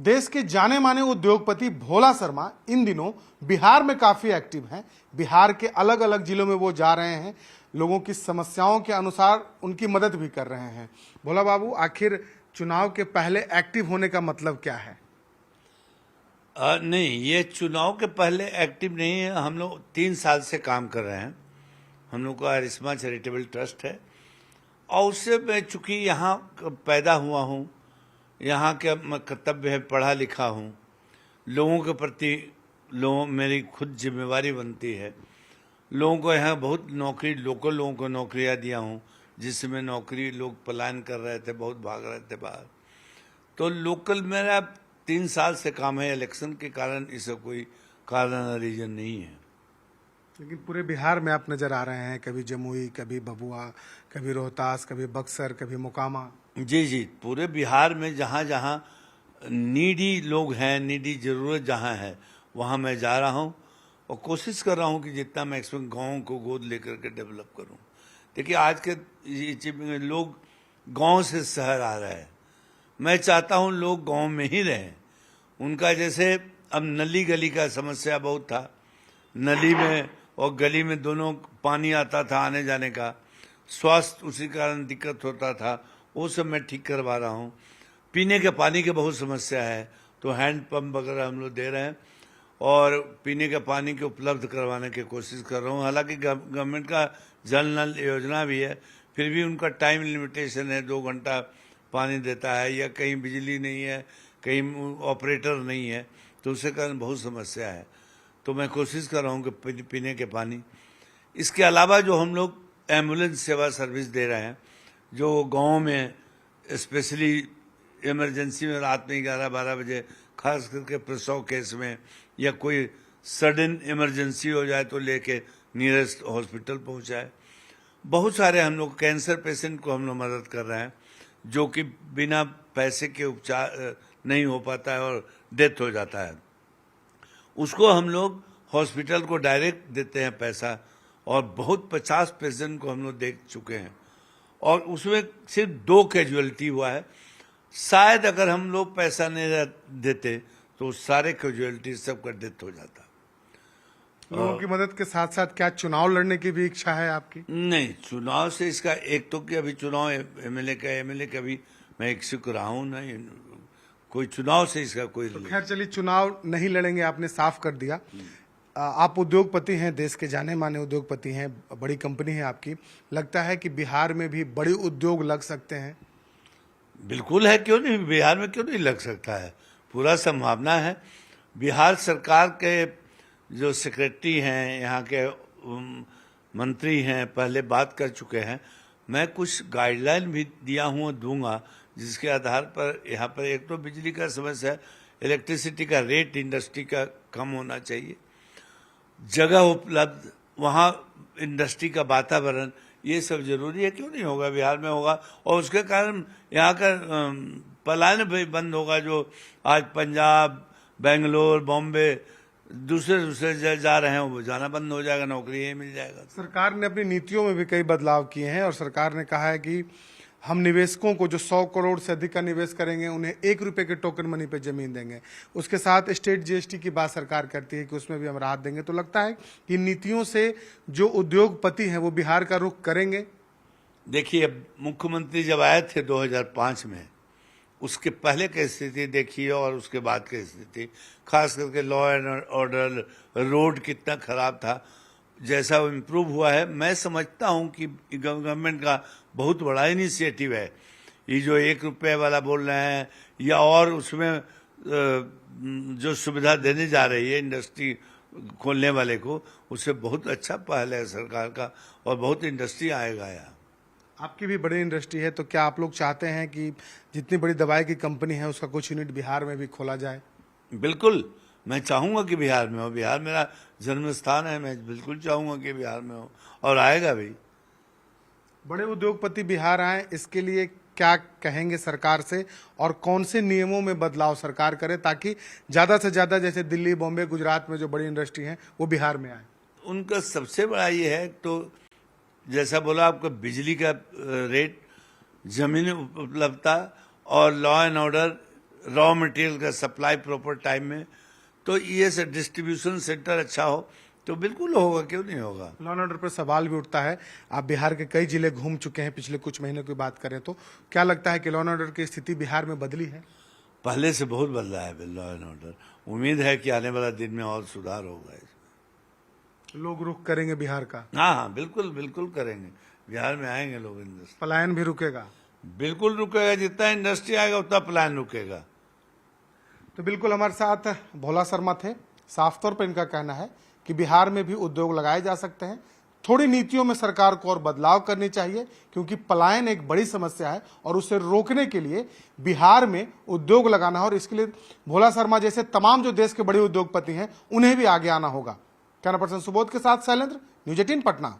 देश के जाने माने उद्योगपति भोला शर्मा इन दिनों बिहार में काफी एक्टिव हैं। बिहार के अलग अलग जिलों में वो जा रहे हैं, लोगों की समस्याओं के अनुसार उनकी मदद भी कर रहे हैं। भोला बाबू, आखिर चुनाव के पहले एक्टिव होने का मतलब क्या है? नहीं, ये चुनाव के पहले एक्टिव नहीं है। हम लोग 3 साल से काम कर रहे हैं। हम लोग का अरिस्मा चैरिटेबल ट्रस्ट है और उससे मैं चूंकि यहाँ पैदा हुआ हूँ, यहाँ के कर्तव्य है, पढ़ा लिखा हूँ, लोगों के प्रति मेरी खुद जिम्मेवारी बनती है। लोगों को यहाँ बहुत नौकरी, लोकल लोगों को नौकरियाँ दिया हूँ, जिसमें नौकरी लोग पलायन कर रहे थे, बहुत भाग रहे थे बाहर। तो लोकल मेरा 3 साल से काम है। इलेक्शन के कारण इसका कोई कारण रीजन नहीं है। लेकिन पूरे बिहार में आप नजर आ रहे हैं, कभी जमुई, कभी भभुआ, कभी रोहतास, कभी बक्सर, कभी मोकामा। जी, पूरे बिहार में जहाँ जहाँ नीडी लोग हैं, नीडी जरूरत जहाँ है, वहाँ मैं जा रहा हूँ और कोशिश कर रहा हूँ कि जितना मैक्सिमम गाँव को गोद लेकर के डेवलप करूँ। देखिए, आज के लोग गांव से शहर आ रहे हैं। मैं चाहता हूँ लोग गांव में ही रहें। उनका जैसे अब नली गली का समस्या बहुत था, नली में और गली में दोनों पानी आता था आने जाने का, स्वास्थ्य उसी कारण दिक्कत होता था, वो सब मैं ठीक करवा रहा हूँ। पीने के पानी की बहुत समस्या है, तो हैंड पंप वगैरह हम लोग दे रहे हैं और पीने के पानी के उपलब्ध करवाने की कोशिश कर रहा हूँ। हालांकि गवर्नमेंट का जल नल योजना भी है, फिर भी उनका टाइम लिमिटेशन है, 2 घंटा पानी देता है, या कहीं बिजली नहीं है, कहीं ऑपरेटर नहीं है, तो उसके कारण बहुत समस्या है। तो मैं कोशिश कर रहा हूँ कि पीने के पानी। इसके अलावा जो हम लोग एम्बुलेंस सेवा सर्विस दे रहे हैं, जो गाँव में स्पेशली इमरजेंसी में रात में 11-12 बजे, खास करके प्रसव केस में या कोई सडन इमरजेंसी हो जाए तो लेके नियरेस्ट हॉस्पिटल पहुंचाए। बहुत सारे हम लोग कैंसर पेशेंट को हम लोग मदद कर रहे हैं, जो कि बिना पैसे के उपचार नहीं हो पाता है और डेथ हो जाता है। उसको हम लोग हॉस्पिटल को डायरेक्ट देते हैं पैसा, और बहुत 50 पेशेंट को हम लोग देख चुके हैं और उसमें सिर्फ 2 कैजुअलिटी हुआ है। शायद अगर हम लोग पैसा नहीं देते तो सारे कैजुअलिटी सबका डेथ हो जाता। लोगों की मदद के साथ साथ क्या चुनाव लड़ने की भी इच्छा है आपकी? नहीं, चुनाव से इसका एक तो कि अभी चुनाव एमएलए का भी मैं इच्छुक रहा हूँ, नहीं कोई चुनाव से इसका कोई तो खैर चलिए, चुनाव नहीं लड़ेंगे, आपने साफ कर दिया। आप उद्योगपति हैं, देश के जाने माने उद्योगपति हैं, बड़ी कंपनी है आपकी। लगता है कि बिहार में भी बड़े उद्योग लग सकते हैं? बिल्कुल है, क्यों नहीं, बिहार में क्यों नहीं लग सकता है, पूरा संभावना है। बिहार सरकार के जो सेक्रेटरी हैं, यहाँ के मंत्री हैं, पहले बात कर चुके हैं। मैं कुछ गाइडलाइन भी दिया हूँ, दूंगा, जिसके आधार पर यहाँ पर एक तो बिजली का समस्या है, इलेक्ट्रिसिटी का रेट इंडस्ट्री का कम होना चाहिए, जगह उपलब्ध, वहाँ इंडस्ट्री का वातावरण, ये सब जरूरी है। क्यों नहीं होगा, बिहार में होगा, और उसके कारण यहाँ का पलायन भी बंद होगा। जो आज पंजाब, बेंगलोर, बॉम्बे दूसरे जा रहे हैं, वो जाना बंद हो जाएगा, नौकरी यही मिल जाएगा। सरकार ने अपनी नीतियों में भी कई बदलाव किए हैं और सरकार ने कहा है कि हम निवेशकों को जो 100 करोड़ से अधिक का निवेश करेंगे, उन्हें 1 रुपए के टोकन मनी पे जमीन देंगे। उसके साथ स्टेट जीएसटी की बात सरकार करती है कि उसमें भी हम राहत देंगे। तो लगता है कि नीतियों से जो उद्योगपति हैं वो बिहार का रुख करेंगे। देखिए, मुख्यमंत्री जब आए थे 2005 में, उसके पहले की स्थिति देखिए और उसके बाद की स्थिति, खास करके लॉ एंड ऑर्डर, रोड कितना खराब था, जैसा वो इम्प्रूव हुआ है। मैं समझता हूं कि गवर्नमेंट का बहुत बड़ा इनिशिएटिव है। ये जो 1 रुपये वाला बोल रहे हैं, या और उसमें जो सुविधा देने जा रही है इंडस्ट्री खोलने वाले को, उससे बहुत अच्छा पहल है सरकार का, और बहुत इंडस्ट्री आएगा यहाँ। आपकी भी बड़ी इंडस्ट्री है, तो क्या आप लोग चाहते हैं कि जितनी बड़ी दवाई की कंपनी है उसका कुछ यूनिट बिहार में भी खोला जाए? बिल्कुल, मैं चाहूंगा कि बिहार में हो। बिहार मेरा जन्म स्थान है, मैं बिल्कुल चाहूंगा कि बिहार में हो, और आएगा भी। बड़े उद्योगपति बिहार आए, इसके लिए क्या कहेंगे सरकार से, और कौन से नियमों में बदलाव सरकार करे ताकि ज्यादा से ज्यादा, जैसे दिल्ली, बॉम्बे, गुजरात में जो बड़ी इंडस्ट्री है वो बिहार में आए? उनका सबसे बड़ा ये है, तो जैसा बोला आपको, बिजली का रेट, जमीन उपलब्धता और law and order raw material का सप्लाई प्रॉपर टाइम में, तो ये से डिस्ट्रीब्यूशन सेंटर अच्छा हो तो बिल्कुल होगा, क्यों नहीं होगा। लॉ एंड ऑर्डर पर सवाल भी उठता है। आप बिहार के कई जिले घूम चुके हैं पिछले कुछ महीनों की बात करें तो क्या लगता है कि लॉ एंड ऑर्डर की स्थिति बिहार में बदली है? पहले से बहुत बदला है लॉ एंड ऑर्डर। उम्मीद है कि आने वाला दिन में और सुधार होगा इसमें। लोग रुख करेंगे बिहार का? हाँ हाँ, बिल्कुल बिल्कुल करेंगे, बिहार में आएंगे लोग। इंडस्ट्री पलायन भी रुकेगा? बिल्कुल रुकेगा, जितना इंडस्ट्री आएगा उतना प्लान रुकेगा। तो बिल्कुल हमारे साथ भोला शर्मा थे। साफ तौर पर इनका कहना है कि बिहार में भी उद्योग लगाए जा सकते हैं, थोड़ी नीतियों में सरकार को और बदलाव करनी चाहिए, क्योंकि पलायन एक बड़ी समस्या है और उसे रोकने के लिए बिहार में उद्योग लगाना है। और इसके लिए भोला शर्मा जैसे तमाम जो देश के बड़े उद्योगपति हैं उन्हें भी आगे आना होगा। कैमरा पर्सन सुबोध के साथ शैलेंद्र, न्यूज़ 18 पटना।